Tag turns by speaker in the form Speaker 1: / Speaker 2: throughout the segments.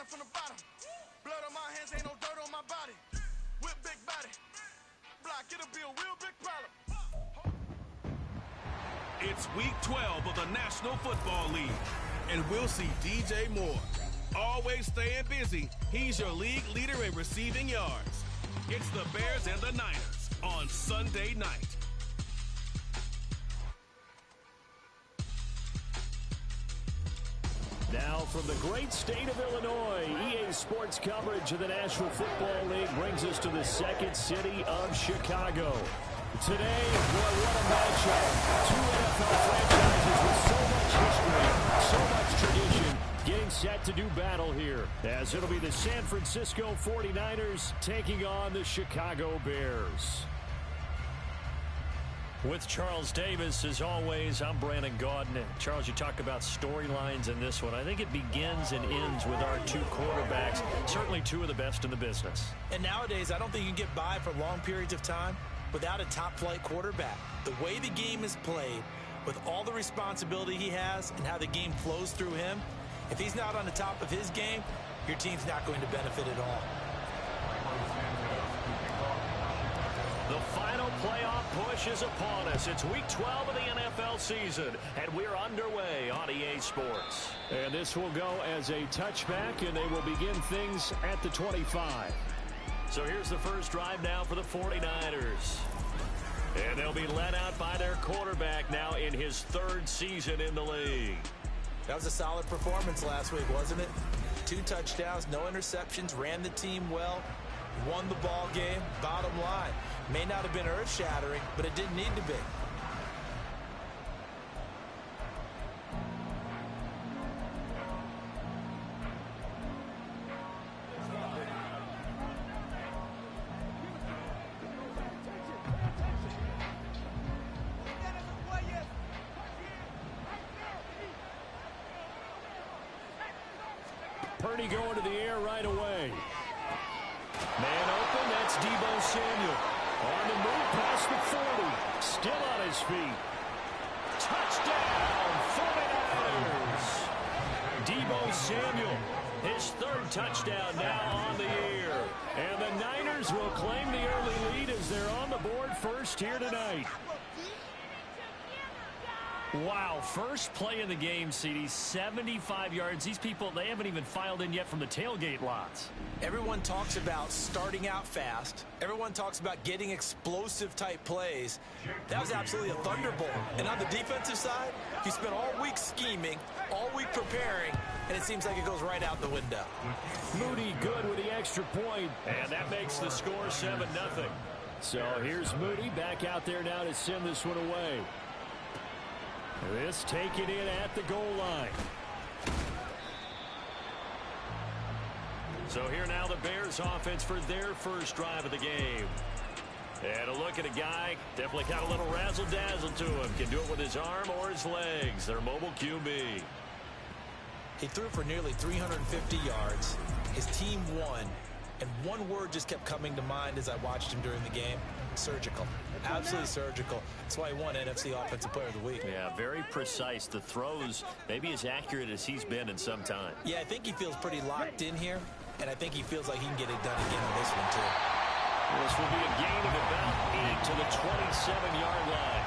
Speaker 1: from the bottom. Blood on my hands, ain't no dirt on my body. Whip big body. Block, it'll be a real big problem.
Speaker 2: It's week 12 of the National Football League, and we'll see DJ Moore. Always staying busy, he's your league leader in receiving yards. It's the Bears and the Niners on Sunday night.
Speaker 3: Now from the great state of Illinois, EA Sports coverage of the National Football League brings us to the second city of Chicago. Today, boy, what a matchup. Two NFL franchises with so much history, so much tradition, getting set to do battle here, as it'll be the San Francisco 49ers taking on the Chicago Bears. With Charles Davis, as always, I'm Brandon Gaudin. Charles, you talk about storylines in this one. I think it begins and ends with our two quarterbacks, certainly two of the best in the business.
Speaker 4: And nowadays, I don't think you can get by for long periods of time without a top-flight quarterback. The way the game is played, with all the responsibility he has and how the game flows through him, if he's not on the top of his game, your team's not going to benefit at all.
Speaker 3: The final playoff push is upon us. It's week 12 of the NFL season, and we're underway on EA Sports. And this will go as a touchback, and they will begin things at the 25. So here's the first drive now for the 49ers. And they'll be led out by their quarterback now in his third season in the league.
Speaker 4: That was a solid performance last week, wasn't it? 2 touchdowns, no interceptions, ran the team well, won the ball game. Bottom line, may not have been earth-shattering, but it didn't need to be.
Speaker 3: Purdy going to the air right away. Man open, that's Deebo Samuel. On the move past the 40. Still on his feet. Touchdown, 49ers. Deebo Samuel, his third touchdown now on the year. And the Niners will claim the early lead as they're on the board first here tonight. Wow, first play of the game, CD, 75 yards. These people, they haven't even filed in yet from the tailgate lots.
Speaker 4: Everyone talks about starting out fast. Everyone talks about getting explosive-type plays. That was absolutely a thunderbolt. And on the defensive side, you spent all week scheming, all week preparing, and it seems like it goes right out the window.
Speaker 3: Moody good with the extra point, and that makes the score 7-0. So here's Moody back out there now to send this one away. This taken in at the goal line. So here now the Bears offense for their first drive of the game. And a look at a guy, definitely got a little razzle-dazzle to him. Can do it with his arm or his legs. Their mobile QB.
Speaker 4: He threw for nearly 350 yards. His team won. And one word just kept coming to mind as I watched him during the game. Surgical. Absolutely surgical. That's why he won NFC Offensive Player of the Week.
Speaker 3: Yeah, very precise. The throws maybe as accurate as he's been in some time.
Speaker 4: Yeah, I think he feels pretty locked in here, and I think he feels like he can get it done again on this one, too.
Speaker 3: This will be a gain of about 8 to the 27-yard line.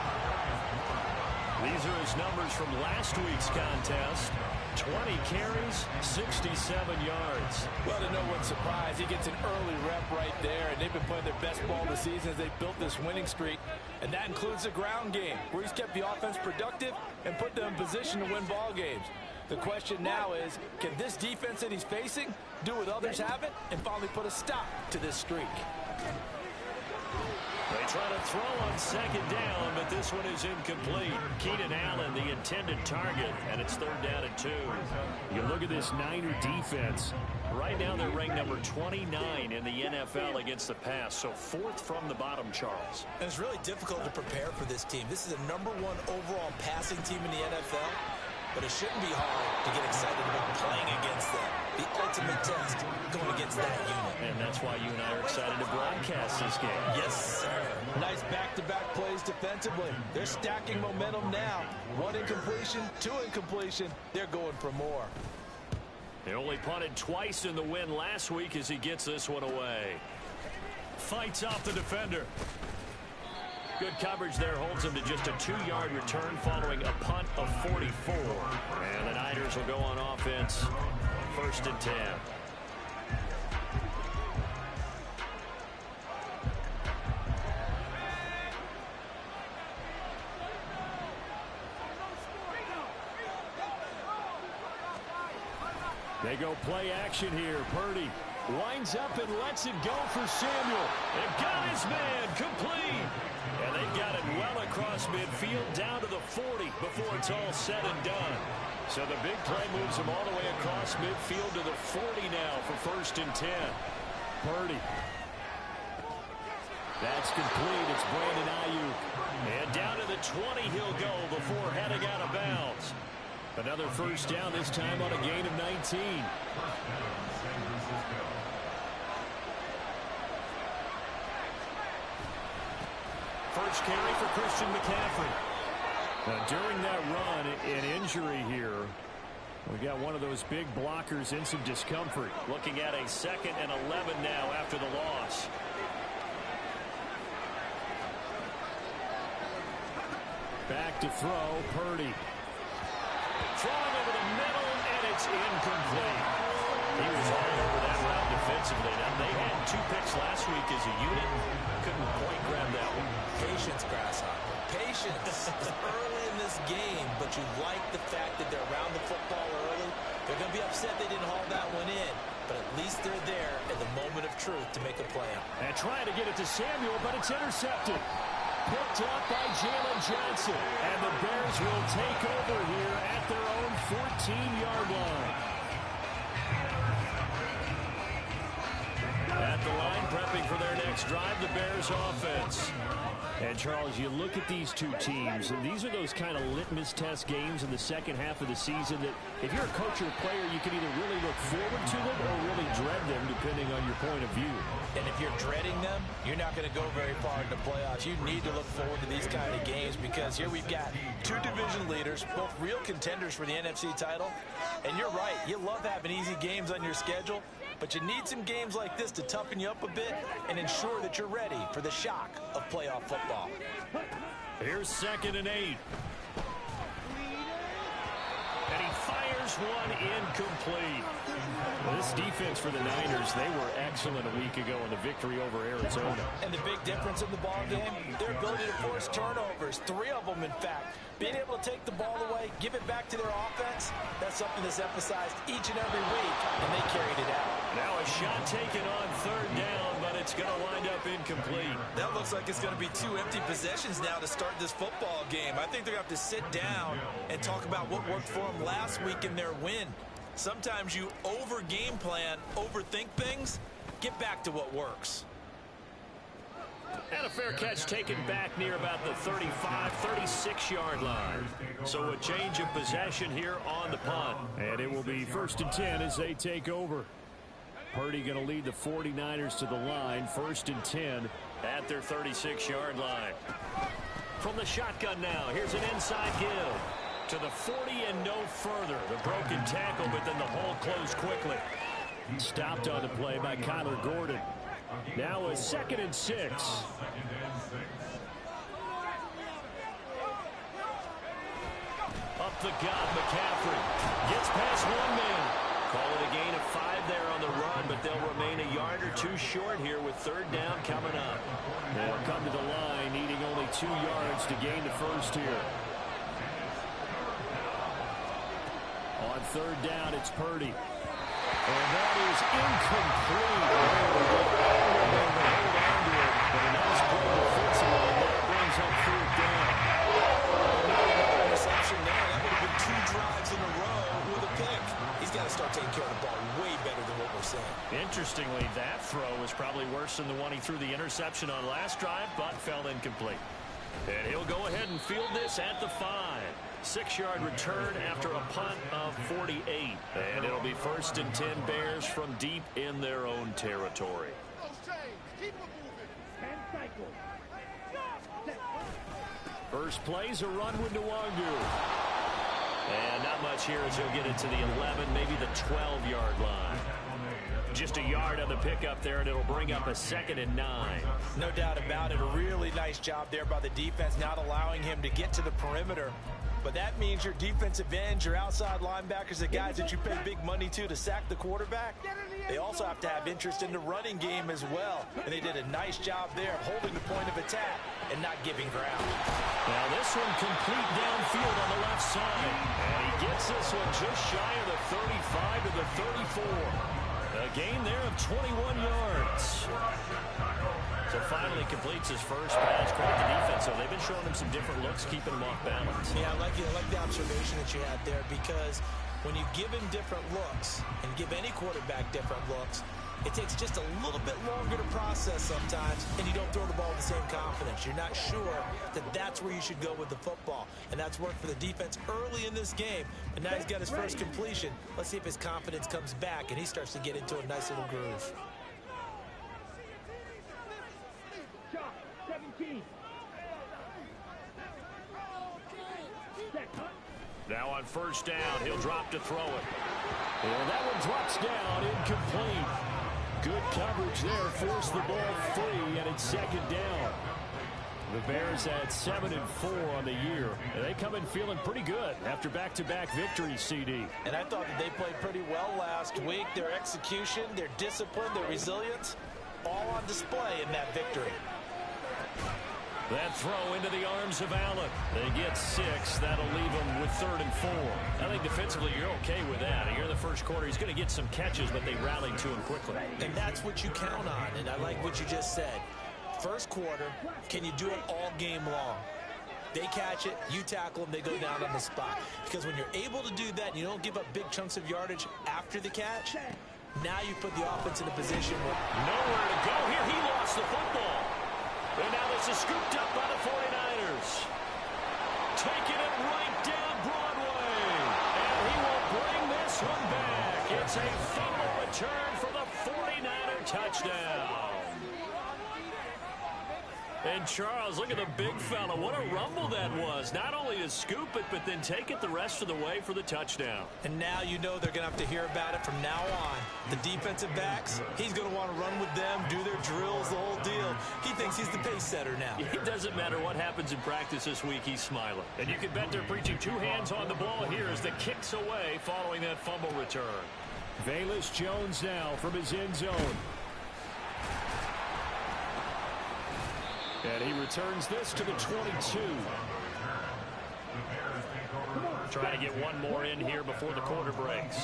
Speaker 3: These are his numbers from last week's contest. 20 carries, 67 yards.
Speaker 5: Well, to no one's surprise, he gets an early rep right there, and they've been playing their best ball this season as they've built this winning streak. And that includes the ground game, where he's kept the offense productive and put them in position to win ball games. The question now is, can this defense that he's facing do what others haven't and finally put a stop to this streak?
Speaker 3: They try to throw on second down, but this one is incomplete. Keenan Allen, the intended target, and it's 3rd down and 2. You look at this Niner defense. Right now they're ranked number 29 in the NFL against the pass, so 4th from the bottom, Charles.
Speaker 4: And it's really difficult to prepare for this team. This is the #1 overall passing team in the NFL, but it shouldn't be hard to get excited about playing against them. The ultimate test going against that unit.
Speaker 3: And that's why you and I are excited to broadcast this game.
Speaker 4: Yes, sir.
Speaker 5: Nice back-to-back plays defensively. They're stacking momentum now. 1 incompletion, 2 incompletion. They're going for more.
Speaker 3: He only punted twice in the win last week as he gets this one away. Fights off the defender. Good coverage there, holds him to just a 2-yard return following a punt of 44. And the Niners will go on offense, 1st and 10. They go play action here. Purdy winds up and lets it go for Samuel. And got his man complete. And they've got it well across midfield down to the 40 before it's all said and done. So the big play moves him all the way across midfield to the 40 now for 1st and 10. Purdy. That's complete. It's Brandon Ayuk. And down to the 20 he'll go before heading out of bounds. Another 1st down, this time on a gain of 19. First carry for Christian McCaffrey. Now, during that run, an injury here. We got one of those big blockers in some discomfort. Looking at a 2nd and 11 now after the loss. Back to throw, Purdy. Throwing over the middle, and it's incomplete. He was all over that route defensively. Now, they had 2 picks last week as a unit. Couldn't quite grab that one.
Speaker 4: Patience, Grasshopper. Patience. It's early in this game, but you like the fact that they're around the football early. They're going to be upset they didn't haul that one in, but at least they're there at the moment of truth to make a play on.
Speaker 3: And trying to get it to Samuel, but it's intercepted. Picked up by Jalen Johnson. And the Bears will take over here at their own 14-yard line. At the line, prepping for their next drive, the Bears offense. And, Charles, you look at these two teams, and these are those kind of litmus test games in the second half of the season that if you're a coach or a player, you can either really look forward to them or really dread them, depending on your point of view.
Speaker 4: And if you're dreading them, you're not going to go very far in the playoffs. You need to look forward to these kind of games because here we've got 2 division leaders, both real contenders for the NFC title. And you're right, you love having easy games on your schedule, but you need some games like this to toughen you up a bit and ensure that you're ready for the shock of playoff football.
Speaker 3: Here's 2nd and 8. And he fires one incomplete. Well, this defense for the Niners, they were excellent a week ago in the victory over Arizona.
Speaker 4: And the big difference in the ball game, their ability to force turnovers, 3 of them in fact. Being able to take the ball away, give it back to their offense, that's something that's emphasized each and every week, and they carried it out.
Speaker 3: Now a shot taken on 3rd down, but it's going to wind up incomplete.
Speaker 4: That looks like it's going to be 2 empty possessions now to start this football game. I think they're going to have to sit down and talk about what worked for them last week in their win. Sometimes you over-game plan, overthink things, get back to what works.
Speaker 3: And a fair catch taken back near about the 35, 36-yard line. So a change of possession here on the punt. And it will be 1st and 10 as they take over. Purdy going to lead the 49ers to the line. 1st and 10 at their 36-yard line. From the shotgun now, here's an inside give. To the 40 and no further. The broken tackle, but then the hole closed quickly. Stopped on the play by Kyler Gordon. Now a 2nd and 6. Up the gut, McCaffrey. Gets past one man. Call it a gain of 5 there on the run, but they'll remain a yard or 2 short here with 3rd down coming up. They'll come to the line, needing only 2 yards to gain the first here. On 3rd down, it's Purdy. And that is incomplete. But a nice play defensively, and that brings up 4th down.
Speaker 4: Interception there. That would have been 2 drives in a row with a pick. He's got to start taking care of the ball way better than what we're seeing.
Speaker 3: Interestingly, that throw was probably worse than the one he threw the interception on last drive, but fell incomplete. And he'll go ahead and field this at the 5. 6-yard return after a punt of 48. And it'll be 1st and 10 Bears from deep in their own territory. First play's a run with Nwangu. And not much here as he'll get it to the 11, maybe the 12-yard line. Just a yard on the pickup there, and it'll bring up a 2nd and 9.
Speaker 4: No doubt about it. A really nice job there by the defense, not allowing him to get to the perimeter. But that means your defensive ends, your outside linebackers, the guys that you pay big money to sack the quarterback, they also have to have interest in the running game as well. And they did a nice job there of holding the point of attack and not giving ground.
Speaker 3: Now this one complete downfield on the left side. And he gets this one just shy of the 35 to the 34. A gain there of 21 yards. So finally completes his first pass. Credit the defense. So they've been showing him some different looks, keeping him off balance.
Speaker 4: Yeah, I like the observation that you had there, because when you give him different looks and give any quarterback different looks, it takes just a little bit longer to process sometimes, and you don't throw the ball with the same confidence. You're not sure that that's where you should go with the football, and that's worked for the defense early in this game, and now he's got his first completion. Let's see if his confidence comes back and he starts to get into a nice little groove.
Speaker 3: Now on first down, he'll drop to throw it. And that one drops down, incomplete. Good coverage there, forced the ball free, and it's 2nd down. The Bears had 7-4 on the year, and they come in feeling pretty good after back-to-back victories, CD.
Speaker 4: And I thought that they played pretty well last week. Their execution, their discipline, their resilience, all on display in that victory.
Speaker 3: That throw into the arms of Allen. They get 6. That'll leave them with 3rd and 4. I think defensively you're okay with that. Here in the first quarter, he's going to get some catches, but they rallied to him quickly.
Speaker 4: And that's what you count on, and I like what you just said. First quarter, can you do it all game long? They catch it, you tackle them, they go down on the spot. Because when you're able to do that and you don't give up big chunks of yardage after the catch, now you put the offense in a position where
Speaker 3: nowhere to go here. He lost the football. And now this is scooped up by the 49ers. Taking it right down Broadway. And he will bring this one back. It's a fumble return for the 49er touchdown. And Charles, look at the big fella. What a rumble that was. Not only to scoop it, but then take it the rest of the way for the touchdown.
Speaker 4: And now you know they're going to have to hear about it from now on. The defensive backs, he's going to want to run with them, do their drills, the whole deal. He thinks he's the pace setter now.
Speaker 3: It doesn't matter what happens in practice this week, he's smiling. And you can bet they're preaching 2 hands on the ball here as the kick's away following that fumble return. Velus Jones now from his end zone. And he returns this to the 22. Trying to get one more in here before the quarter breaks.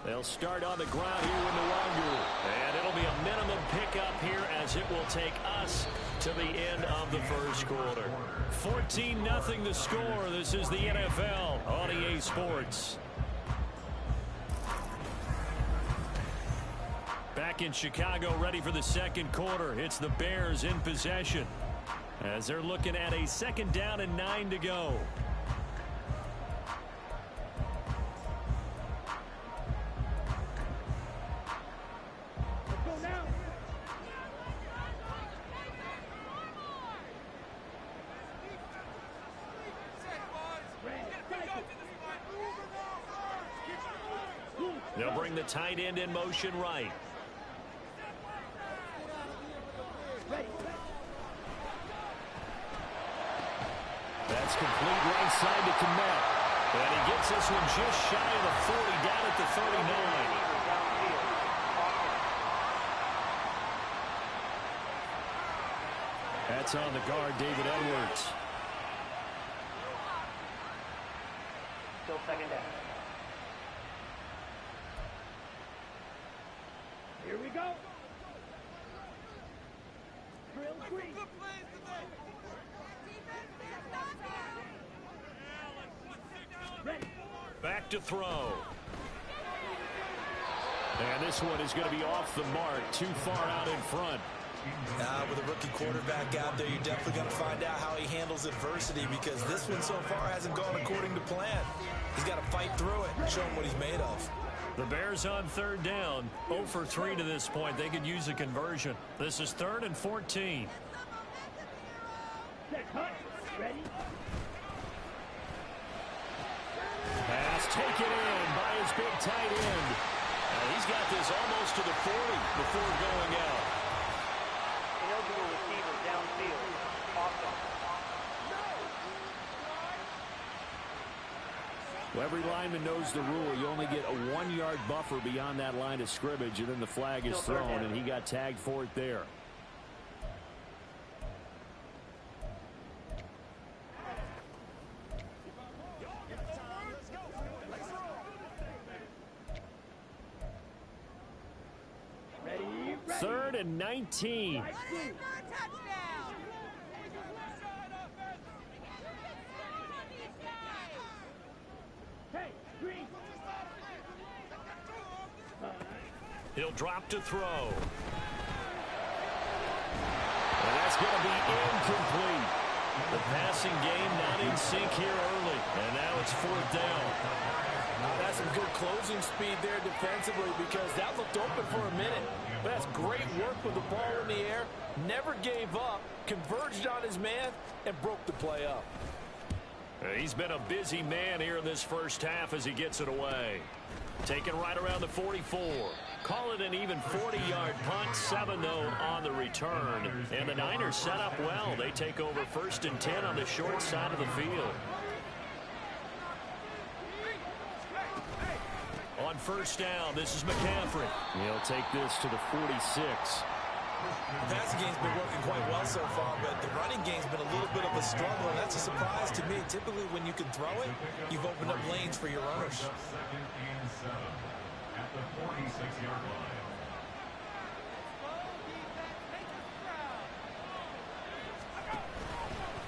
Speaker 3: They'll start on the ground here with Nwangu. And it'll be a minimum pickup here as it will take us to the end of the first quarter. 14-0 the score. This is the NFL on EA Sports. Back in Chicago, ready for the second quarter. It's the Bears in possession as they're looking at a 2nd down and 9 to go.
Speaker 6: Let's go now.
Speaker 3: They'll bring the tight end in motion right. That's complete right side to Komet. And he gets this one just shy of the 40, down at the 39. That's on the guard, David Edwards.
Speaker 6: Still 2nd down. Here we go. Drill 3. Ready.
Speaker 3: Back to throw. And this one is going to be off the mark, too far out in front.
Speaker 4: With a rookie quarterback out there, you're definitely going to find out how he handles adversity, because this one so far hasn't gone according to plan. He's got to fight through it and show him what he's made of.
Speaker 3: The Bears on 3rd down, 0 for 3 to this point. They could use a conversion. This is 3rd and 14.
Speaker 6: Set, cut. Ready.
Speaker 3: taken in by his big tight end. He's got this almost to the 40 before going out.
Speaker 6: Ineligible receiver downfield. Offense.
Speaker 3: Well, every lineman knows the rule. You only get a 1-yard buffer beyond that line of scrimmage, and then the flag is thrown, and he got tagged for it there. Third and 19. He'll drop to throw. And that's going to be incomplete. The passing game not in sync here early. And now it's 4th down.
Speaker 4: That's some good closing speed there defensively because that looked open for a minute. But that's great work with the ball in the air. Never gave up, converged on his man, and broke the play up.
Speaker 3: He's been a busy man here in this first half as he gets it away. Taken right around the 44. Call it an even 40-yard punt. 7, though, on the return. And the Niners set up well. They take over 1st and 10 on the short side of the field. On 1st down, this is McCaffrey. He'll take this to the 46.
Speaker 4: The passing game's been working quite well so far, but the running game's been a little bit of a struggle, and that's a surprise to me. Typically, when you can throw it, you've opened up lanes for your runners.
Speaker 7: At the 46-yard line.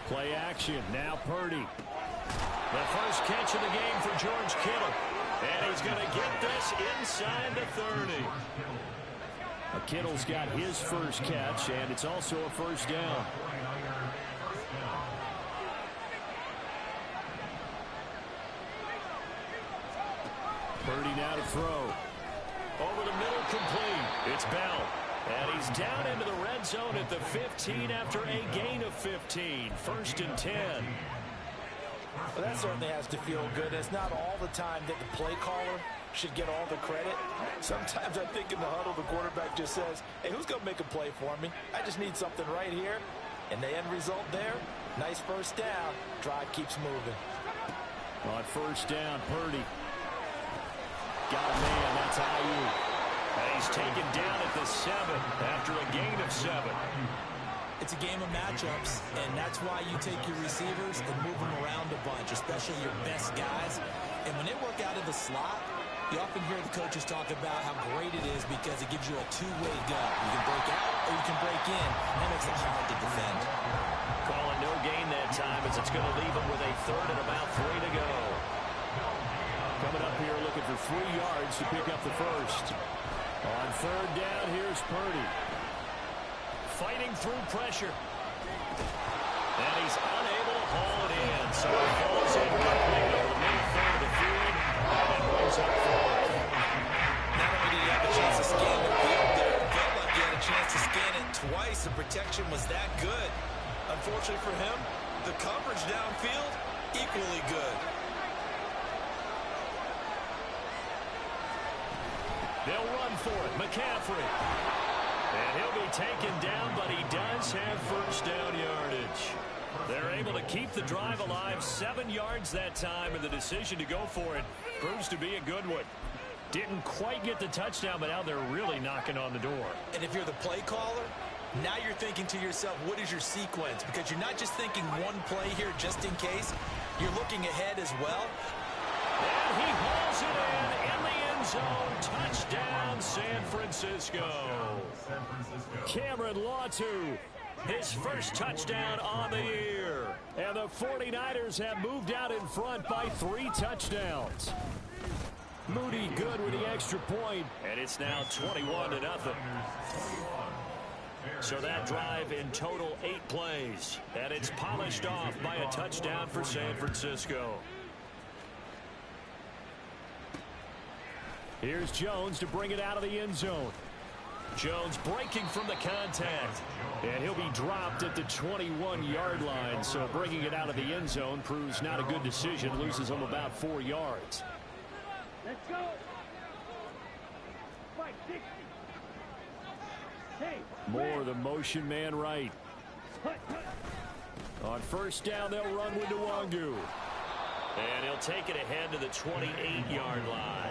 Speaker 3: Play action. Now Purdy. The first catch of the game for George Kittle. And he's going to get this inside the 30. Kittle's got his first catch, and it's also a 1st down. Purdy now to throw. Over the middle, complete. It's Bell. And he's down into the red zone at the 15 after a gain of 15. 1st and 10.
Speaker 4: Well, that certainly has to feel good. It's not all the time that the play caller should get all the credit. Sometimes I think in the huddle, the quarterback just says, hey, who's going to make a play for me? I just need something right here. And the end result there, nice 1st down. Drive keeps moving.
Speaker 3: On 1st down, Purdy. Got a man, that's Ayuk. And he's taken down at the 7 after a gain of 7.
Speaker 4: It's a game of matchups, and that's why you take your receivers and move them around a bunch, especially your best guys. And when they work out of the slot, you often hear the coaches talk about how great it is because it gives you a two-way go. You can break out or you can break in. That makes it hard to defend.
Speaker 3: Calling no gain that time as it's going to leave him with a 3rd and about 3 to go. Coming up here looking for 3 yards to pick up the first. On 3rd down, here's Purdy. Fighting through pressure. And he's unable to haul it in. So he falls in complete over the mid-third of the field and runs up forward.
Speaker 4: Not only did he have a chance to scan the field there, it felt like he had a chance to scan it twice. The protection was that good. Unfortunately for him, the coverage downfield, equally good.
Speaker 3: They'll run for it. McCaffrey. And he'll be taken down, but he does have 1st down yardage. They're able to keep the drive alive. 7 yards that time, and the decision to go for it proves to be a good one. Didn't quite get the touchdown, but now they're really knocking on the door.
Speaker 4: And if you're the play caller, now you're thinking to yourself, what is your sequence? Because you're not just thinking one play here just in case. You're looking ahead as well.
Speaker 3: And he hauls it in the end zone. Touchdown, San Francisco. Cameron Latu, his first touchdown on the year. And the 49ers have moved out in front by 3 touchdowns. Moody good with the extra point, and it's now 21-0. So that drive in total 8 plays, and it's polished off by a touchdown for San Francisco. Here's Jones to bring it out of the end zone. Jones breaking from the contact, and he'll be dropped at the 21-yard line, so bringing it out of the end zone proves not a good decision, loses him about 4 yards.
Speaker 8: Let's go. Fight, 60. Hey,
Speaker 3: more the motion man right. On first down, they'll run with Nwangu. And he'll take it ahead to the 28-yard line.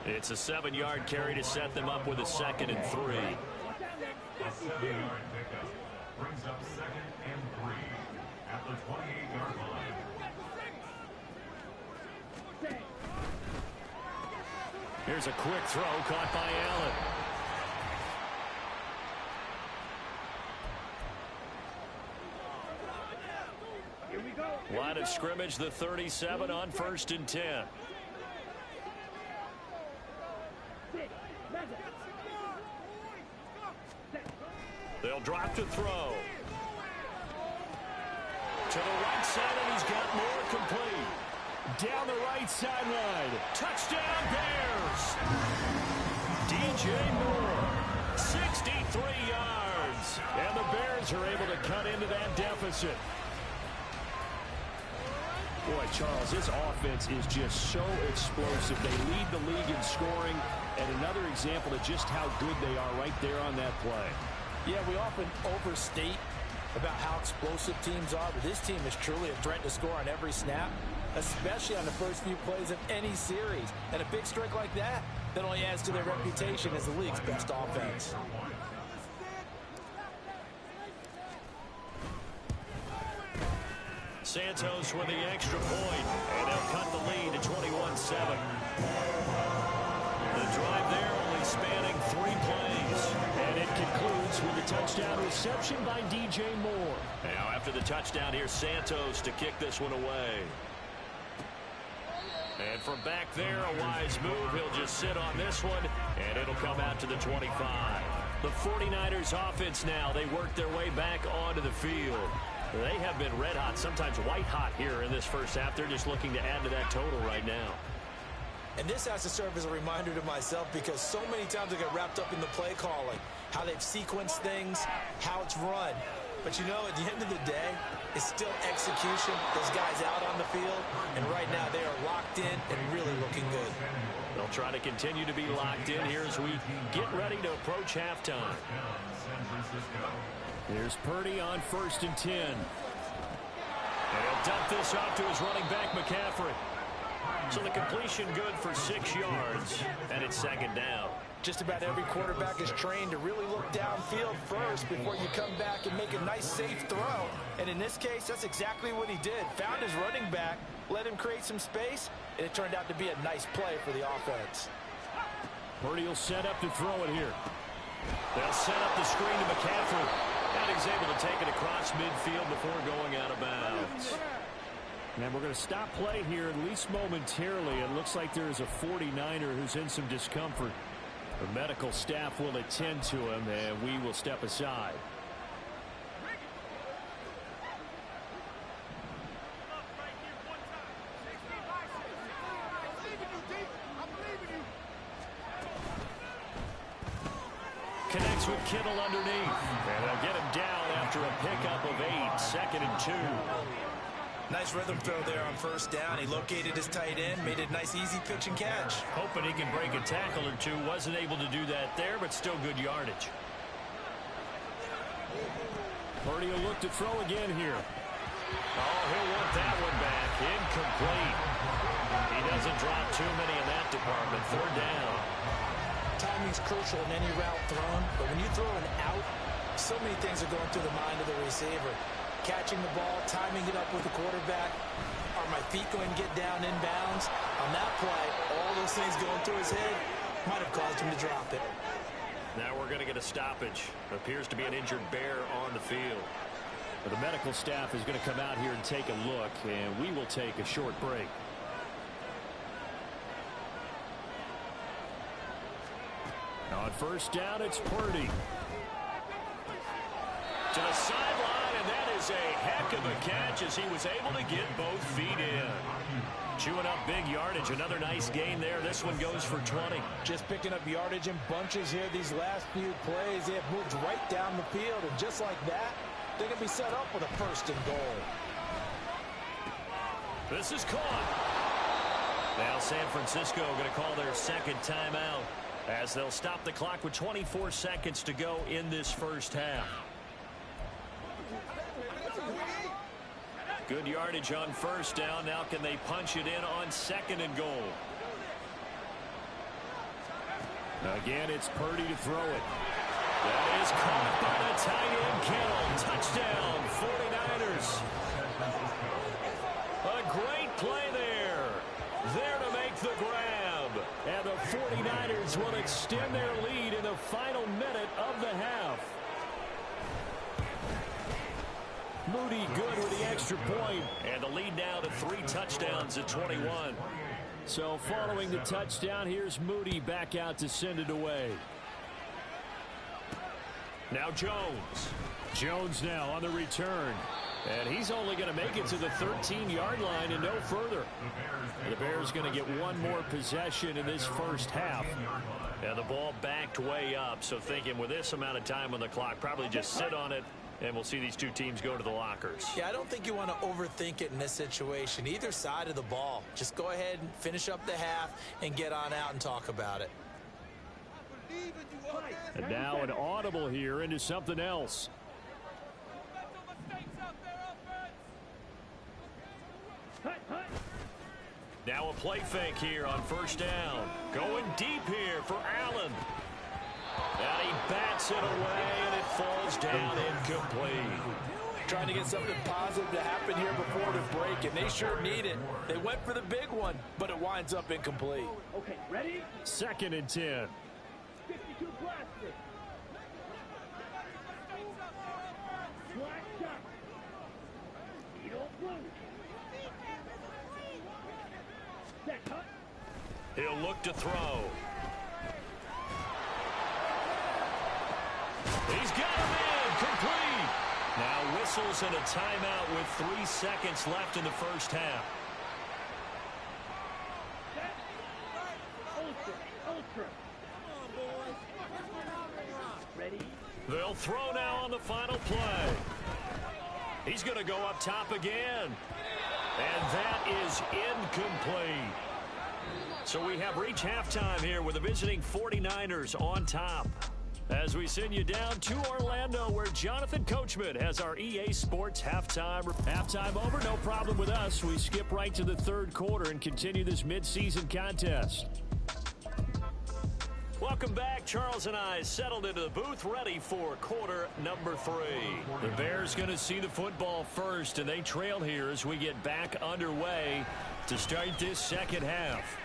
Speaker 3: It's a 7-yard carry to set them up with a 2nd and 3.
Speaker 7: A 7-yard pickup brings up 2nd and 3 at the 28-yard line.
Speaker 3: Here's a quick throw caught by Allen.
Speaker 8: Here we go.
Speaker 3: Line of scrimmage, the 37 on 1st and 10. They'll drop to throw. To the right side, and he's got more complete. Down the right sideline. Touchdown, Bears. DJ Moore, 63 yards. And the Bears are able to cut into that deficit. Boy, Charles, this offense is just so explosive. They lead the league in scoring, and another example of just how good they are right there on that play.
Speaker 4: Yeah, we often overstate about how explosive teams are, but this team is truly a threat to score on every snap, especially on the first few plays of any series. And a big streak like that only adds to their reputation as the league's best offense.
Speaker 3: Santos with the extra point, and they'll cut the lead to 21-7. The drive there only spanning 3 plays, and it concludes with a touchdown reception by DJ Moore. Now after the touchdown, here's Santos to kick this one away. And from back there, a wise move. He'll just sit on this one, and it'll come out to the 25. The 49ers offense now, they work their way back onto the field. They have been red hot, sometimes white hot here in this first half. They're just looking to add to that total right now.
Speaker 4: And this has to serve as a reminder to myself because so many times I get wrapped up in the play calling, how they've sequenced things, how it's run. But you know, at the end of the day, it's still execution. Those guys out on the field, and right now they are locked in and really looking good.
Speaker 3: They'll try to continue to be locked in here as we get ready to approach halftime. Here's Purdy on 1st and 10. And he'll dump this off to his running back, McCaffrey. So the completion good for 6 yards, and it's 2nd down.
Speaker 4: Just about every quarterback is trained to really look downfield first before you come back and make a nice, safe throw. And in this case, that's exactly what he did. Found his running back, let him create some space, and it turned out to be a nice play for the offense.
Speaker 3: Purdy will set up to throw it here. They'll set up the screen to McCaffrey. And he's able to take it across midfield before going out of bounds. And we're going to stop play here at least momentarily. It looks like there is a 49er who's in some discomfort. The medical staff will attend to him, and we will step aside. Connects with Kittle underneath. And they'll get him down after a pickup of 8. 2nd and 2.
Speaker 4: Nice rhythm throw there on 1st down. He located his tight end, made it a nice, easy pitch and catch.
Speaker 3: Hoping he can break a tackle or two. Wasn't able to do that there, but still good yardage. Purdy will look to throw again here. Oh, he'll want that one back. Incomplete. He doesn't drop too many in that department. 3rd down.
Speaker 4: Timing's crucial in any route thrown, but when you throw an out, so many things are going through the mind of the receiver. Catching the ball, timing it up with the quarterback. Are my feet going to get down inbounds? On that play, all those things going through his head might have caused him to drop it.
Speaker 3: Now we're going to get a stoppage. Appears to be an injured Bear on the field. But the medical staff is going to come out here and take a look, and we will take a short break. On 1st down, it's Purdy. To the sideline, and that is a heck of a catch as he was able to get both feet in. Chewing up big yardage. Another nice gain there. This one goes for 20.
Speaker 4: Just picking up yardage in bunches here these last few plays. They have moved right down the field, and just like that, they're going to be set up with a 1st and goal.
Speaker 3: This is caught. Now San Francisco going to call their second timeout as they'll stop the clock with 24 seconds to go in this first half. Good yardage on first down. Now can they punch it in on second and goal? Again, it's Purdy to throw it. That is caught by the tight end, Kittle. Touchdown, 49ers. A great play there. There to make the grab. And the 49ers will extend their lead in the final minute of the half. Moody good with the extra point. And the lead now to 3 touchdowns at 21. So following the touchdown, here's Moody back out to send it away. Now Jones. Jones now on the return. And he's only going to make it to the 13-yard line and no further. The Bears going to get one more possession in this first half. And the ball backed way up. So thinking with this amount of time on the clock, probably just sit on it. And we'll see these two teams go to the lockers.
Speaker 4: Yeah, I don't think you want to overthink it in this situation. Either side of the ball. Just go ahead and finish up the half and get on out and talk about it.
Speaker 3: And now an audible here into something else. Now a play fake here on first down. Going deep here for Allen. And he bats it away, and it falls down incomplete.
Speaker 5: Trying to get something positive to happen here before the break, and they sure need it. They went for the big one, but it winds up incomplete.
Speaker 8: Okay, ready?
Speaker 3: 2nd and 10.
Speaker 8: 52 blaster. Black shot. Needle blue. Set cut.
Speaker 3: He'll look to throw. He's got him in. Complete. Now whistles and a timeout with 3 seconds left in the first half.
Speaker 8: Ultra. Ready?
Speaker 3: They'll throw now on the final play. He's going to go up top again. And that is incomplete. So we have reached halftime here with the visiting 49ers on top. As we send you down to Orlando, where Jonathan Coachman has our EA Sports halftime. Halftime over, no problem with us. We skip right to the third quarter and continue this midseason contest. Welcome back. Charles and I settled into the booth, ready for quarter number 3. The Bears going to see the football first, and they trail here as we get back underway to start this second half.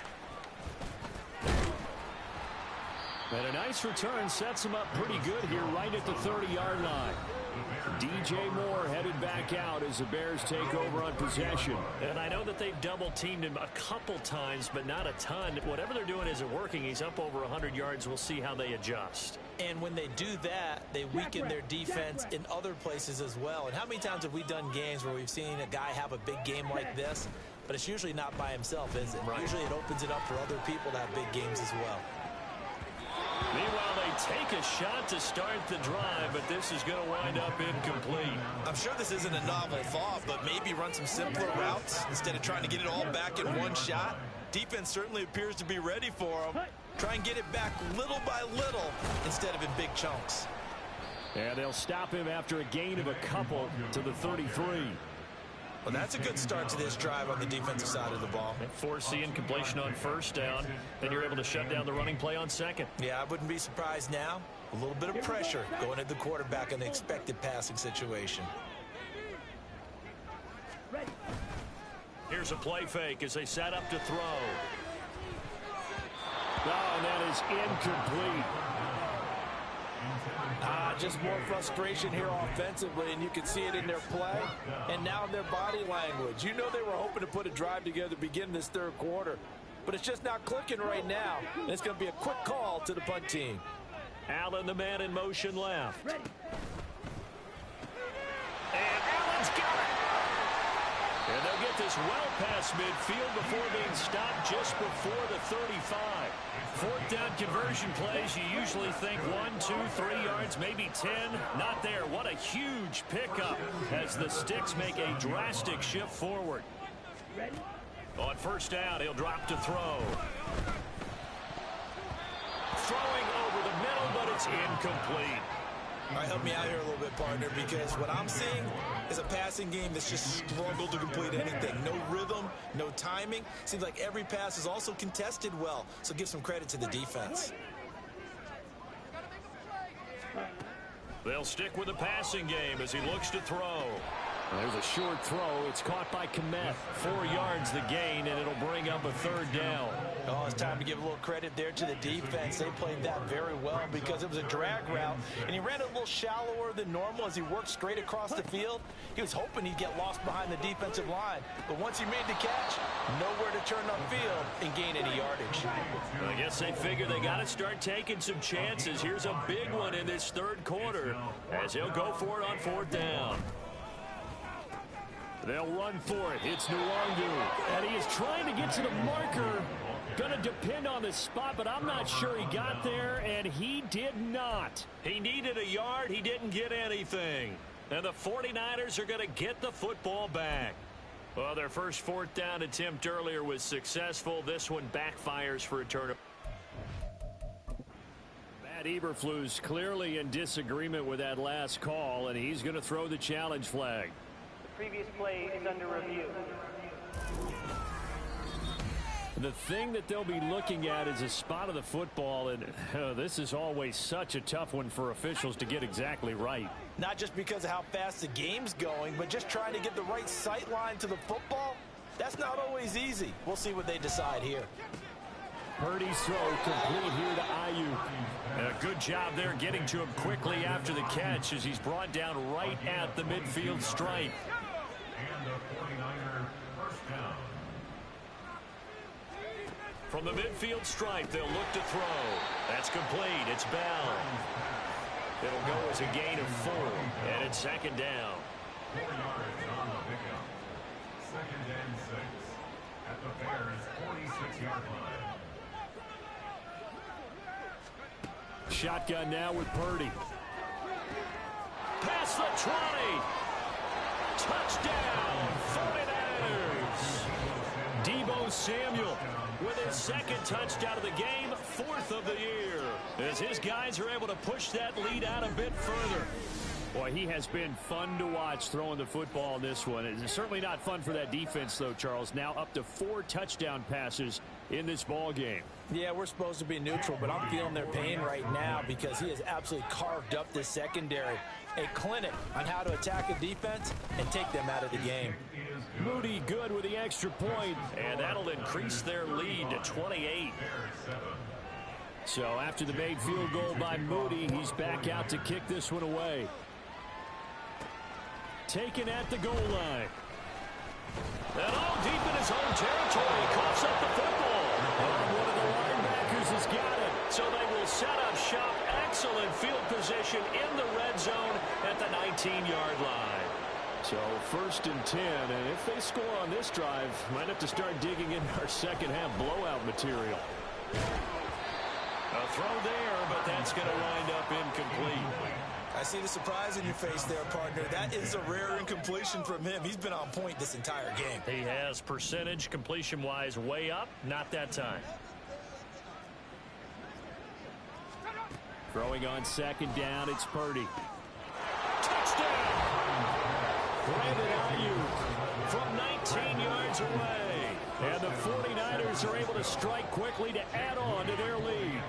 Speaker 3: And a nice return sets him up pretty good here right at the 30-yard line. DJ Moore headed back out as the Bears take over on possession. And I know that they've double-teamed him a couple times, but not a ton. Whatever they're doing isn't working. He's up over 100 yards. We'll see how they adjust.
Speaker 4: And when they do that, they weaken their defense in other places as well. And how many times have we done games where we've seen a guy have a big game like this, but it's usually not by himself, is it? Right. Usually it opens it up for other people to have big games as well.
Speaker 3: Meanwhile, they take a shot to start the drive, but this is going to wind up incomplete.
Speaker 4: I'm sure this isn't a novel thought, but maybe run some simpler routes instead of trying to get it all back in one shot. Defense certainly appears to be ready for them. Try and get it back little by little instead of in big chunks.
Speaker 3: And they'll stop him after a gain of a couple to the 33.
Speaker 4: Well, that's a good start to this drive on the defensive side of the ball.
Speaker 3: Forcing incompletion on first down. Then you're able to shut down the running play on second.
Speaker 4: Yeah, I wouldn't be surprised now. A little bit of pressure going at the quarterback in the expected passing situation.
Speaker 3: Here's a play fake as they set up to throw. Oh, and that is incomplete.
Speaker 5: Just more frustration here offensively, and you can see it in their play and now in their body language. You know they were hoping to put a drive together to begin this third quarter, but it's just not clicking right now. And it's going to be a quick call to the punt team.
Speaker 3: Allen, the man in motion left. And Allen's got it. And they'll get this well past midfield before being stopped just before the 35. Fourth down conversion plays, you usually think 1, 2, 3 yards, maybe 10. Not there. What a huge pickup as the Sticks make a drastic shift forward. On first down, he'll drop to throw. Throwing over the middle, but it's incomplete.
Speaker 4: All right, help me out here a little bit, partner, because what I'm seeing is a passing game that's just struggled to complete anything. No rhythm, no timing. Seems like every pass is also contested well, so give some credit to the defense.
Speaker 3: They'll stick with the passing game as he looks to throw. There's a short throw. It's caught by Kmet. 4 yards the gain, and it'll bring up a third down.
Speaker 4: Oh, it's time to give a little credit there to the defense. They played that very well because it was a drag route, and he ran it a little shallower than normal as he worked straight across the field. He was hoping he'd get lost behind the defensive line, but once he made the catch, nowhere to turn upfield and gain any yardage.
Speaker 3: I guess they figure they got to start taking some chances. Here's a big one in this third quarter as he'll go for it on fourth down. They'll run for it. It's Nwangu. And he is trying to get to the marker. Going to depend on the spot, but I'm not sure he got there, and he did not. He needed a yard. He didn't get anything. And the 49ers are going to get the football back. Well, their first fourth down attempt earlier was successful. This one backfires for a turnover. Matt Eberflus clearly in disagreement with that last call, and he's going to throw the challenge flag.
Speaker 6: Previous play is under review.
Speaker 3: The thing that they'll be looking at is a spot of the football, and this is always such a tough one for officials to get exactly right.
Speaker 4: Not just because of how fast the game's going, but just trying to get the right sight line to the football. That's not always easy. We'll see what they decide here.
Speaker 3: Purdy's throw complete here to Ayuk. A good job there getting to him quickly after the catch as he's brought down right at the midfield stripe.
Speaker 7: And the 49er first down.
Speaker 3: From the midfield stripe, they'll look to throw. That's complete. It's Bell. It'll go as a gain of 4, and it's second down.
Speaker 7: 4 yards on the pickup. Second and 6 at the Bears' 46-yard line.
Speaker 3: Shotgun now with Purdy. Past the 20. Touchdown, 49ers. Deebo Samuel with his second touchdown of the game, 4th of the year, as his guys are able to push that lead out a bit further. Boy, he has been fun to watch throwing the football in this one. It's certainly not fun for that defense, though, Charles. Now up to 4 touchdown passes in this ball game.
Speaker 4: Yeah, we're supposed to be neutral, but I'm feeling their pain right now because he has absolutely carved up this secondary. A clinic on how to attack a defense and take them out of the game.
Speaker 3: Moody good with the extra point, and that'll increase their lead to 28. So after the made field goal by Moody, he's back out to kick this one away. Taken at the goal line. And all deep in his own territory, he coughs up the football. And one of the linebackers has got it. So they will set up shop. Excellent field position in the red zone at the 19-yard line. So 1st and 10, and if they score on this drive, might have to start digging in our second half blowout material. A throw there, but that's going to wind up incomplete.
Speaker 4: I see the surprise in your face there, partner. That is a rare incompletion from him. He's been on point this entire game.
Speaker 3: He has percentage completion-wise way up, not that time. Throwing on second down, it's Purdy. Touchdown! Brandon Ayuk from 19 yards away. And the 49ers are able to strike quickly to add on to their lead.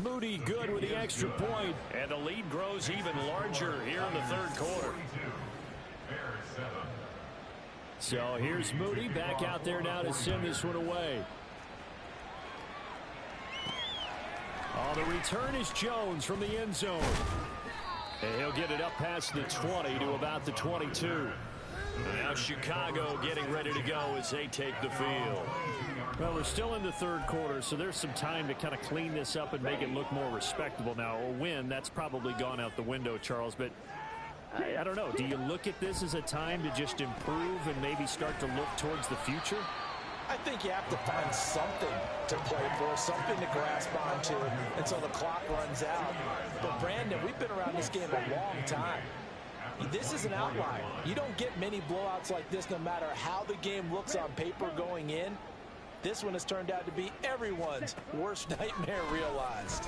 Speaker 3: Moody good with the extra point, and the lead grows even larger here in the third quarter. So here's Moody back out there now to send this one away. Oh, the return is Jones from the end zone. And he'll get it up past the 20 to about the 22. And now Chicago getting ready to go as they take the field. Well, we're still in the third quarter, so there's some time to kind of clean this up and make it look more respectable. Now, a win, that's probably gone out the window, Charles, but I don't know. Do you look at this as a time to just improve and maybe start to look towards the future?
Speaker 4: I think you have to find something to play for, something to grasp onto until the clock runs out. But, Brandon, we've been around this game a long time. This is an outlier. You don't get many blowouts like this no matter how the game looks on paper going in. This one has turned out to be everyone's worst nightmare realized.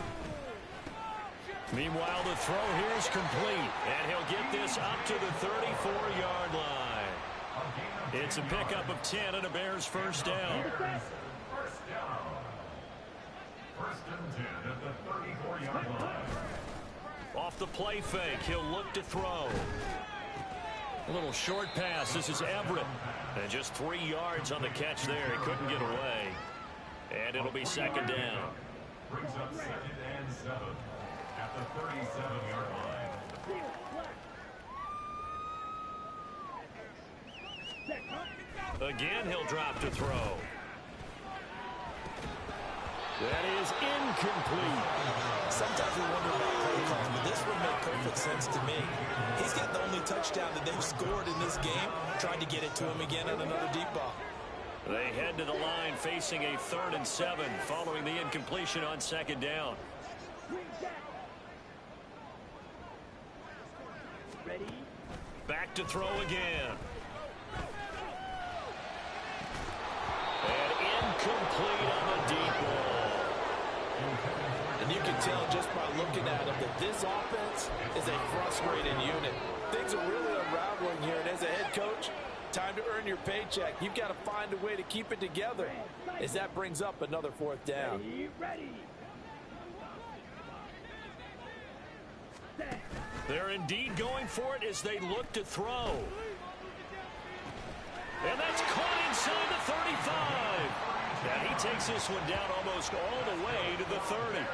Speaker 3: Meanwhile, the throw here is complete, and he'll get this up to the 34-yard line. It's a pickup of 10 and a Bears first down.
Speaker 7: First down. First and 10 at the 34-yard line.
Speaker 3: Off the play fake, he'll look to throw. A little short pass. This is Everett. And just 3 yards on the catch there. He couldn't get away. And it'll be second down.
Speaker 7: Brings up second and 7 at the 37-yard line.
Speaker 3: Again, he'll drop to throw. That is incomplete.
Speaker 4: Sometimes we wonder about play calls, but this would make perfect sense to me. He's got the only touchdown that they've scored in this game. Tried to get it to him again on another deep ball.
Speaker 3: They head to the line facing a 3rd and 7 following the incompletion on second down.
Speaker 8: Ready?
Speaker 3: Back to throw again. And incomplete on the deep ball.
Speaker 4: And you can tell just by looking at him that this offense is a frustrated unit. Things are really unraveling here, and as a head coach, time to earn your paycheck. You've got to find a way to keep it together as that brings up another 4th down.
Speaker 8: Ready?
Speaker 3: They're indeed going for it as they look to throw. And that's caught inside the 35. And he takes this one down almost all the way to the 30.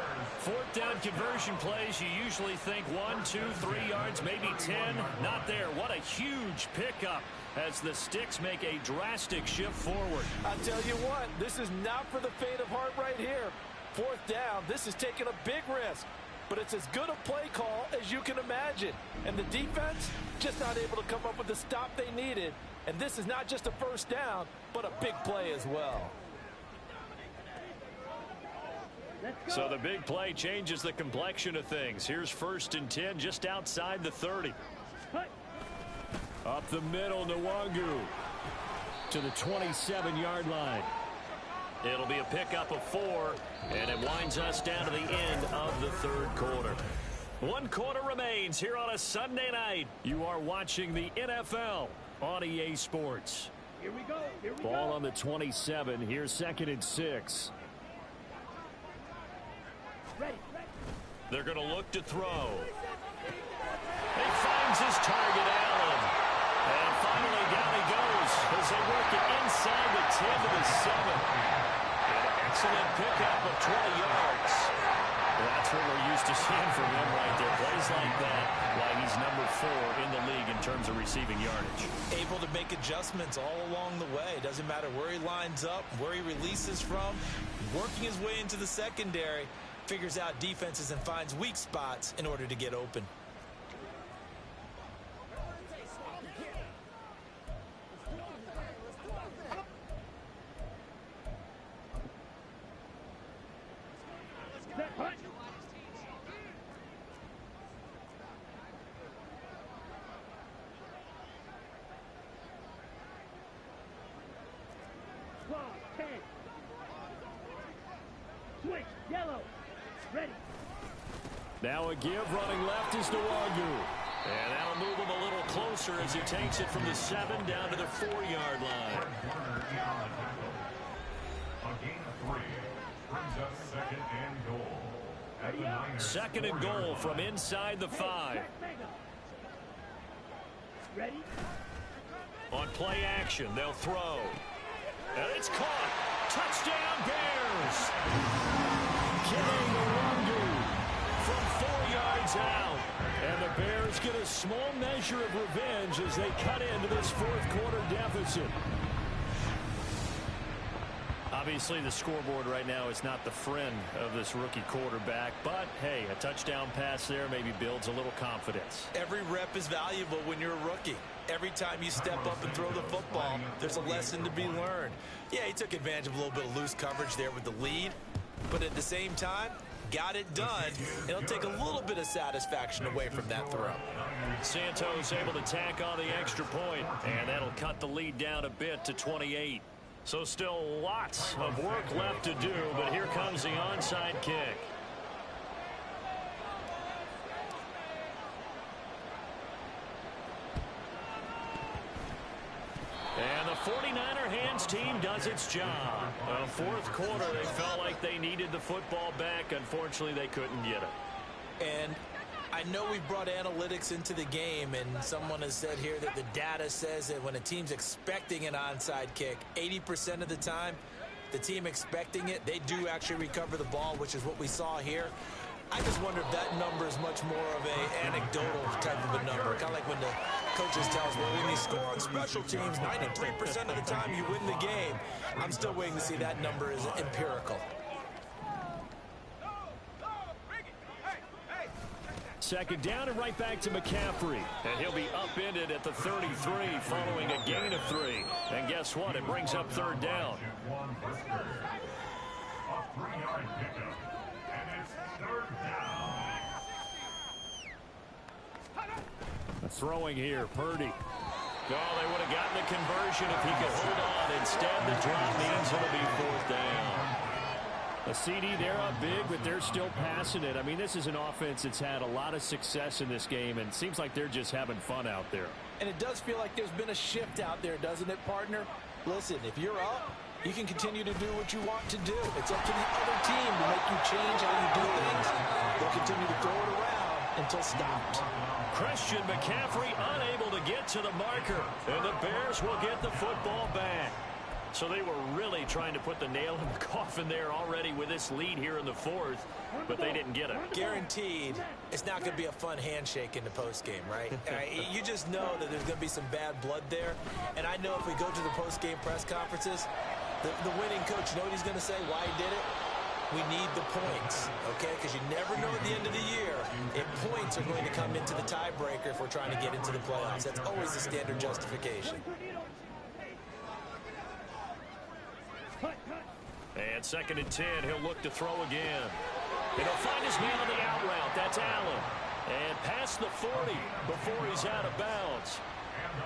Speaker 3: 4th down conversion plays, you usually think 1, 2, 3 yards, maybe 10. Not there. What a huge pickup as the Sticks make a drastic shift forward.
Speaker 4: I'll tell you what, this is not for the faint of heart right here. 4th down, this is taking a big risk. But it's as good a play call as you can imagine. And the defense just not able to come up with the stop they needed. And this is not just a first down, but a big play as well.
Speaker 3: So the big play changes the complexion of things. Here's 1st and 10 just outside the 30. Up the middle, Nwangu to the 27-yard line. It'll be a pickup of 4, and it winds us down to the end of the 3rd quarter. 1 quarter remains here on a Sunday night. You are watching the NFL on EA Sports.
Speaker 8: Here we go. Here we
Speaker 3: Ball
Speaker 8: go.
Speaker 3: on the 27. Here's 2nd and 6.
Speaker 8: Ready.
Speaker 3: They're going to look to throw. He finds his target, Allen. And finally down he goes as they work it inside the 10 to the 7. An excellent pickup of 20 yards. That's what we're used to seeing from him right there. Plays like that, why he's number 4 in the league in terms of receiving yardage.
Speaker 4: Able to make adjustments all along the way. Doesn't matter where he lines up, where he releases from. Working his way into the secondary. Figures out defenses and finds weak spots in order to get open.
Speaker 8: Set, punch. Claw, 10. Switch, yellow. Ready.
Speaker 3: Now a give running left is Nwangu. And that'll move him a little closer as he takes it from the 7 down to the 4-yard line.
Speaker 7: A gain of 3 brings up 2nd and goal. At the Niners'
Speaker 3: 2nd and goal from inside the 5.
Speaker 8: Ready.
Speaker 3: On play action, they'll throw. And it's caught. Touchdown, Bears. Killing Nwangu from 4 yards out. And the Bears get a small measure of revenge as they cut into this 4th quarter deficit. Obviously, the scoreboard right now is not the friend of this rookie quarterback. But, hey, a touchdown pass there maybe builds a little confidence.
Speaker 4: Every rep is valuable when you're a rookie. Every time you step up and throw the football, there's a lesson to be learned. Yeah, he took advantage of a little bit of loose coverage there with the lead. But at the same time, got it done, and it'll take a little bit of satisfaction away from that throw.
Speaker 3: Santos able to tack on the extra point, and that'll cut the lead down a bit to 28. So still lots of work left to do, but here comes the onside kick. And the 49er hands team does its job. The fourth quarter, they felt like they needed the football back. Unfortunately, they couldn't get it.
Speaker 4: And I know we brought analytics into the game, and someone has said here that the data says that when a team's expecting an onside kick, 80% of the time, the team expecting it, they do actually recover the ball, which is what we saw here. I just wonder if that number is much more of a anecdotal type of a number. Kind of like when the coaches tell us, well, when you score on special teams, 93% of the time you win the game. I'm still waiting to see that number is empirical.
Speaker 3: Second down and right back to McCaffrey. And he'll be upended at the 33 following a gain of 3. And guess what? It brings up third down.
Speaker 7: A 3-yard pickup. And it's third down.
Speaker 3: Throwing here, Purdy. Oh, they would have gotten the conversion if he could hold on. Instead, the drop means it'll be fourth down. A CD, they're up big, but they're still passing it. I mean, this is an offense that's had a lot of success in this game, and it seems like they're just having fun out there.
Speaker 4: And it does feel like there's been a shift out there, doesn't it, partner? Listen, if you're up, you can continue to do what you want to do. It's up to the other team to make you change how you do things. They'll continue to throw it around until stopped.
Speaker 3: Christian McCaffrey unable to get to the marker, and the Bears will get the football back. So they were really trying to put the nail in the coffin there already with this lead here in the fourth, but they didn't get it.
Speaker 4: Guaranteed, it's not going to be a fun handshake in the postgame, right? You just know that there's going to be some bad blood there. And I know if we go to the postgame press conferences, the winning coach, you know what he's going to say, why he did it? We need the points, okay? Because you never know at the end of the year if points are going to come into the tiebreaker if we're trying to get into the playoffs. That's always the standard justification.
Speaker 3: And second and 10, he'll look to throw again. And he'll find his man on the out route. That's Allen. And past the 40 before he's out of bounds.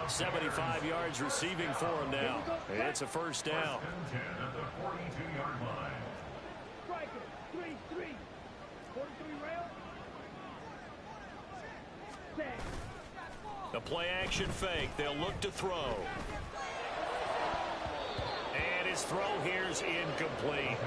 Speaker 3: 75 yards receiving for him now. It's a first down.
Speaker 7: First and 10 at the 42-yard line.
Speaker 8: Striker, 3-3. 43 rail. Set.
Speaker 3: The play action fake. They'll look to throw. And his throw here's incomplete.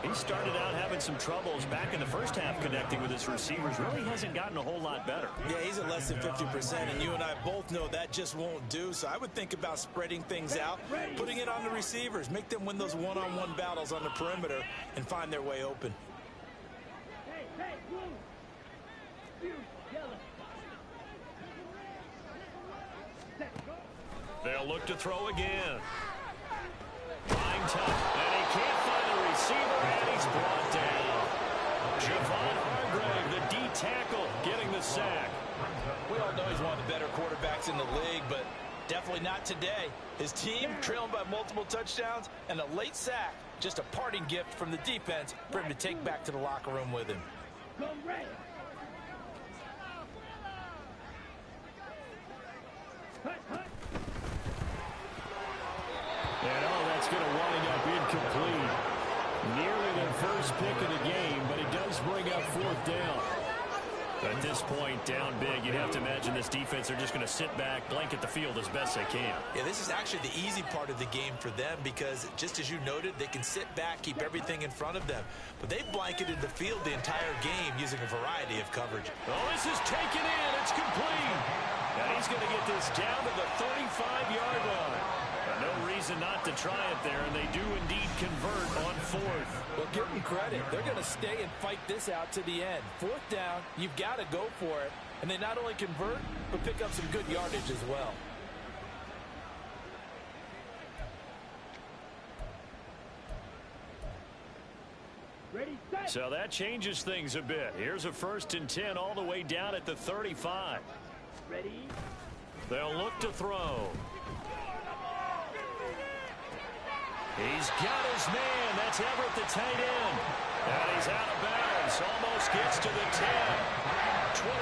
Speaker 3: He started out having some troubles back in the first half connecting with his receivers. Really hasn't gotten a whole lot better.
Speaker 4: Yeah, he's at less than 50%, and you and I both know that just won't do. So I would think about spreading things out, putting it on the receivers, make them win those one-on-one battles on the perimeter and find their way open.
Speaker 8: Hey, blue. Blue, yellow. Set, go.
Speaker 3: They'll look to throw again. Line tough, and he can't find the receiver, and he's brought down. Javon Hargrave, the D tackle, getting the sack.
Speaker 4: We all know he's one of the better quarterbacks in the league, but definitely not today. His team trailing by multiple touchdowns and a late sack. Just a parting gift from the defense for him to take back to the locker room with him.
Speaker 8: Go red. Hut, hut.
Speaker 3: And that's going to wind up incomplete. Nearly their first pick of the game, but it does bring up fourth down. At this point, down big, you'd have to imagine this defense are just going to sit back, blanket the field as best they can.
Speaker 4: Yeah, this is actually the easy part of the game for them because, just as you noted, they can sit back, keep everything in front of them. But they've blanketed the field the entire game using a variety of coverage.
Speaker 3: Oh, this is taken in. It's complete. And he's going to get this down to the 35-yard line. No reason not to try it there, and they do indeed convert on fourth.
Speaker 5: Well, give them credit. They're going to stay and fight this out to the end. Fourth down, you've got to go for it. And they not only convert, but pick up some good yardage as well.
Speaker 8: Ready, set.
Speaker 3: So that changes things a bit. Here's a first and 10 all the way down at the 35.
Speaker 8: Ready.
Speaker 3: They'll look to throw. He's got his man. That's Everett, the tight end. And he's out of bounds. Almost gets to the 10. 23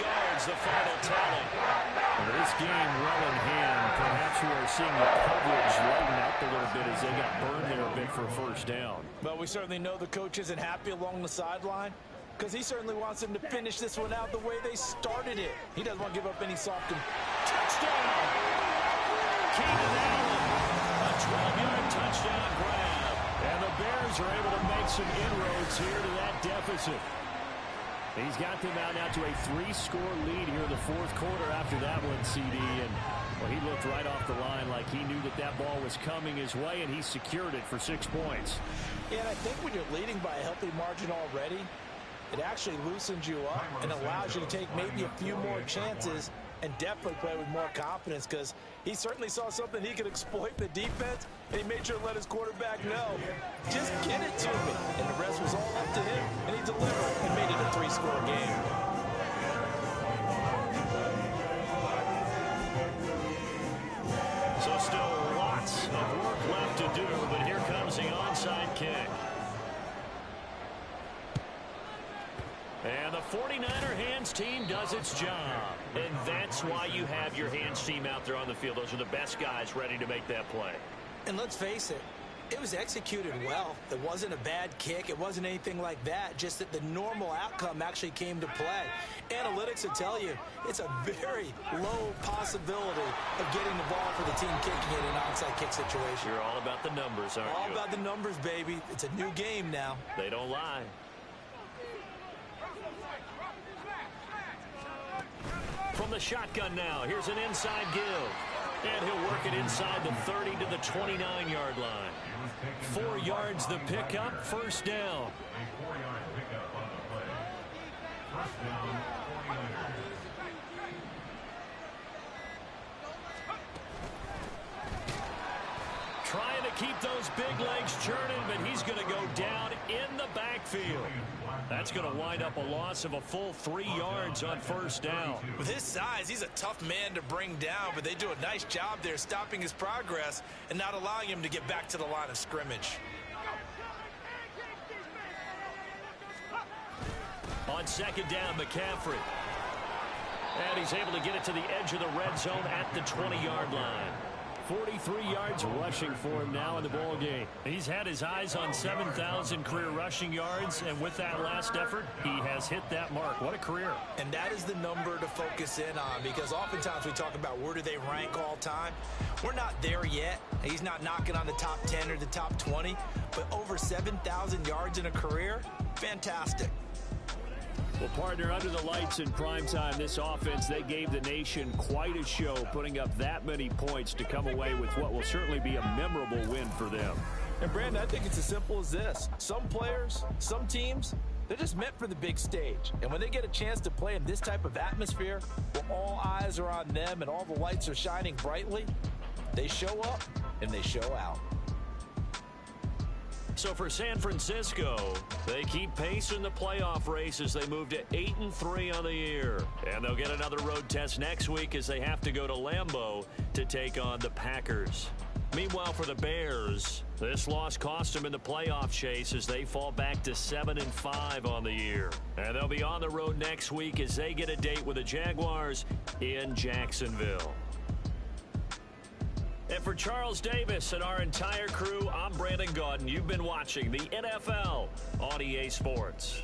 Speaker 3: yards, the final tally. Well, this game well in hand. Perhaps we are seeing the coverage lighten up a little bit as they got burned there a bit for a first down.
Speaker 4: But we certainly know the coach isn't happy along the sideline because he certainly wants them to finish this one out the way they started it. He doesn't want to give up any soft.
Speaker 3: Touchdown! Keenan Allen. A 12-yard touchdown grab. And the Bears are able to make some inroads here to that deficit. He's got them out now to a 3-score lead here in the fourth quarter after that one, CD. And well, he looked right off the line like he knew that that ball was coming his way, and he secured it for 6 points.
Speaker 4: Yeah, and I think when you're leading by a healthy margin already, it actually loosens you up and allows you to take maybe a few more chances and definitely play with more confidence because he certainly saw something he could exploit in the defense, and he made sure to let his quarterback know, just get it to me. And the rest was all up to him, and he delivered and made it a 3-score game.
Speaker 3: So still lots of work left to do, but here comes the onside kick. And the 49er hands team does its job. And that's why you have your hands team out there on the field. Those are the best guys ready to make that play.
Speaker 4: And let's face it, it was executed well. It wasn't a bad kick. It wasn't anything like that. Just that the normal outcome actually came to play. Analytics will tell you it's a very low possibility of getting the ball for the team kicking it in an onside kick situation.
Speaker 3: You're all about the numbers, aren't you?
Speaker 4: All about the numbers, baby. It's a new game now.
Speaker 3: They don't lie. From the shotgun now, here's an inside give. And he'll work it inside the 30 to the 29-yard line. 4 yards the pickup, first down.
Speaker 7: A 4-yard pickup on the play. First down, 49ers.
Speaker 3: Trying to keep those big legs churning, but he's going to go down in the backfield. That's going to wind up a loss of a full 3 yards on first down.
Speaker 4: With his size, he's a tough man to bring down, but they do a nice job there stopping his progress and not allowing him to get back to the line of scrimmage.
Speaker 3: On second down, McCaffrey. And he's able to get it to the edge of the red zone at the 20-yard line. 43 yards rushing for him now in the ball game. He's had his eyes on 7,000 career rushing yards, and with that last effort, he has hit that mark. What a career.
Speaker 4: And that is the number to focus in on because oftentimes we talk about where do they rank all time. We're not there yet. He's not knocking on the top 10 or the top 20, but over 7,000 yards in a career, fantastic.
Speaker 3: Well, partner, under the lights in primetime, this offense, they gave the nation quite a show, putting up that many points to come away with what will certainly be a memorable win for them.
Speaker 4: And, Brandon, I think it's as simple as this. Some players, some teams, they're just meant for the big stage. And when they get a chance to play in this type of atmosphere, where all eyes are on them and all the lights are shining brightly, they show up and they show out.
Speaker 3: So for San Francisco, they keep pace in the playoff race as they move to 8-3 on the year. And they'll get another road test next week as they have to go to Lambeau to take on the Packers. Meanwhile, for the Bears, this loss cost them in the playoff chase as they fall back to 7-5 on the year. And they'll be on the road next week as they get a date with the Jaguars in Jacksonville. And for Charles Davis and our entire crew, I'm Brandon Gaudin. You've been watching the NFL on EA Sports.